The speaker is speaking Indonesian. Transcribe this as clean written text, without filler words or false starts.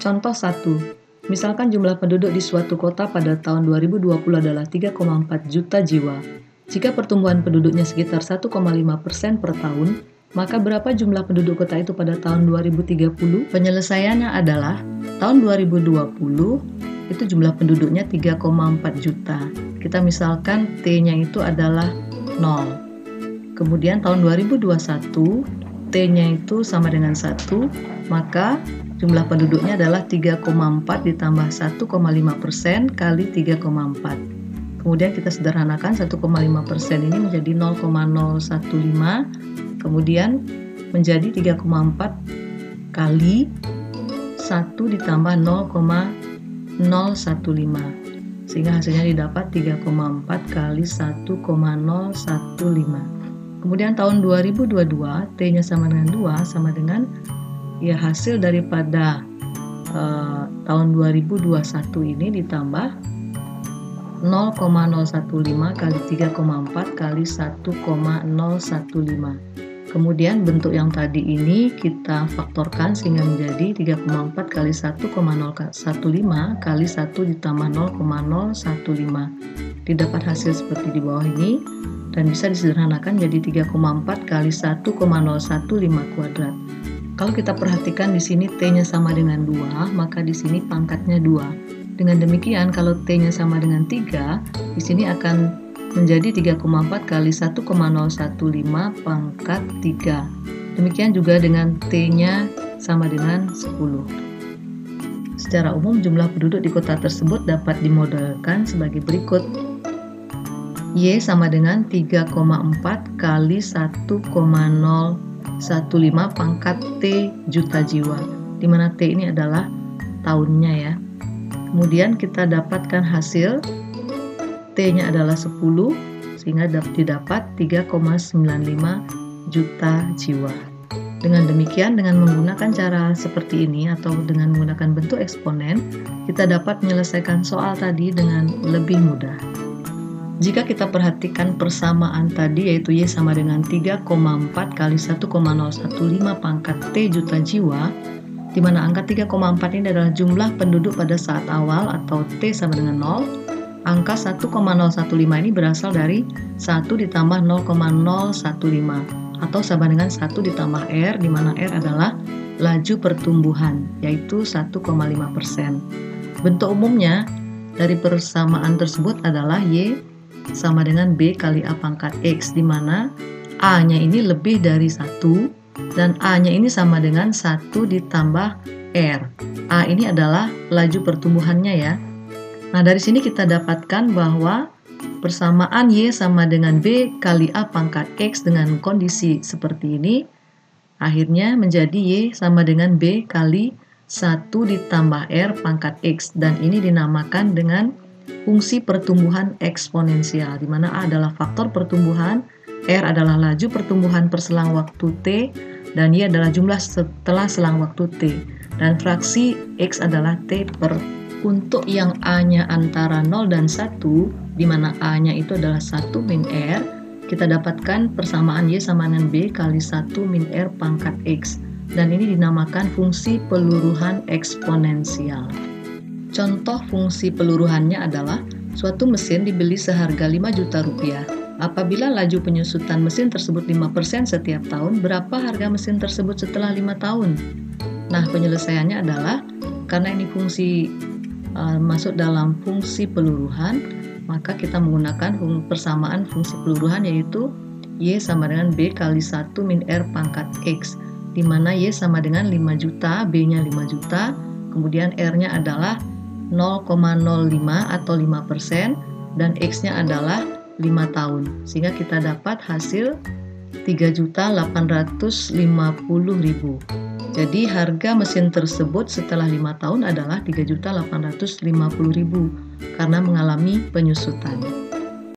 Contoh 1. Misalkan jumlah penduduk di suatu kota pada tahun 2020 adalah 3,4 juta jiwa. Jika pertumbuhan penduduknya sekitar 1,5% per tahun, maka berapa jumlah penduduk kota itu pada tahun 2030? Penyelesaiannya adalah tahun 2020 itu jumlah penduduknya 3,4 juta. Kita misalkan T-nya itu adalah 0. Kemudian tahun 2021 T-nya itu sama dengan 1, maka jumlah penduduknya adalah 3,4 ditambah 1,5% kali 3,4. Kemudian kita sederhanakan 1,5% ini menjadi 0,015, kemudian menjadi 3,4 kali 1 ditambah 0,015, sehingga hasilnya didapat 3,4 kali 1,015. Kemudian tahun 2022 T-nya sama dengan 2, sama dengan ya hasil daripada tahun 2021 ini ditambah 0,015 kali 3,4 kali 1,015. Kemudian bentuk yang tadi ini kita faktorkan sehingga menjadi 3,4 kali 1,015 kali 1 ditambah 0,015. Didapat hasil seperti di bawah ini dan bisa disederhanakan jadi 3,4 kali 1,015 kuadrat. Kalau kita perhatikan di sini T-nya sama dengan 2, maka di sini pangkatnya 2. Dengan demikian kalau T-nya sama dengan 3, di sini akan menjadi 3,4 kali 1,015 pangkat 3. Demikian juga dengan T-nya sama dengan 10. Secara umum jumlah penduduk di kota tersebut dapat dimodelkan sebagai berikut. Y sama dengan 3,4 kali 1,015 pangkat T juta jiwa, di mana T ini adalah tahunnya ya. Kemudian kita dapatkan hasil T-nya adalah 10, sehingga didapat 3,95 juta jiwa. Dengan demikian, dengan menggunakan cara seperti ini atau dengan menggunakan bentuk eksponen, kita dapat menyelesaikan soal tadi dengan lebih mudah. Jika kita perhatikan persamaan tadi, yaitu Y sama dengan 3,4 kali 1,015 pangkat T juta jiwa, di mana angka 3,4 ini adalah jumlah penduduk pada saat awal atau T sama dengan 0. Angka 1,015 ini berasal dari 1 ditambah 0,015 atau sama dengan 1 ditambah R, di mana R adalah laju pertumbuhan, yaitu 1,5%. Bentuk umumnya dari persamaan tersebut adalah Y sama dengan B kali A pangkat X, di mana A-nya ini lebih dari 1 dan A-nya ini sama dengan 1 ditambah R. A ini adalah laju pertumbuhannya ya. Nah, dari sini kita dapatkan bahwa persamaan Y sama dengan B kali A pangkat X dengan kondisi seperti ini, akhirnya menjadi Y sama dengan B kali 1 ditambah R pangkat X, dan ini dinamakan dengan fungsi pertumbuhan eksponensial, di mana A adalah faktor pertumbuhan, R adalah laju pertumbuhan per selang waktu T, dan Y adalah jumlah setelah selang waktu T, dan fraksi X adalah T per. Untuk yang A-nya antara 0 dan 1, di mana A-nya itu adalah 1 min R, kita dapatkan persamaan Y sama dengan B kali 1 min R pangkat X, dan ini dinamakan fungsi peluruhan eksponensial. Contoh fungsi peluruhannya adalah suatu mesin dibeli seharga 5 juta rupiah. Apabila laju penyusutan mesin tersebut 5% setiap tahun, berapa harga mesin tersebut setelah 5 tahun? Nah, penyelesaiannya adalah karena ini fungsi masuk dalam fungsi peluruhan, maka kita menggunakan persamaan fungsi peluruhan, yaitu Y sama dengan B kali 1 min R pangkat X, di mana Y sama dengan 5 juta, B-nya 5 juta, kemudian R-nya adalah 0,05 atau 5%, dan X-nya adalah 5 tahun, sehingga kita dapat hasil 3.850.000. Jadi harga mesin tersebut setelah 5 tahun adalah 3.850.000 karena mengalami penyusutan.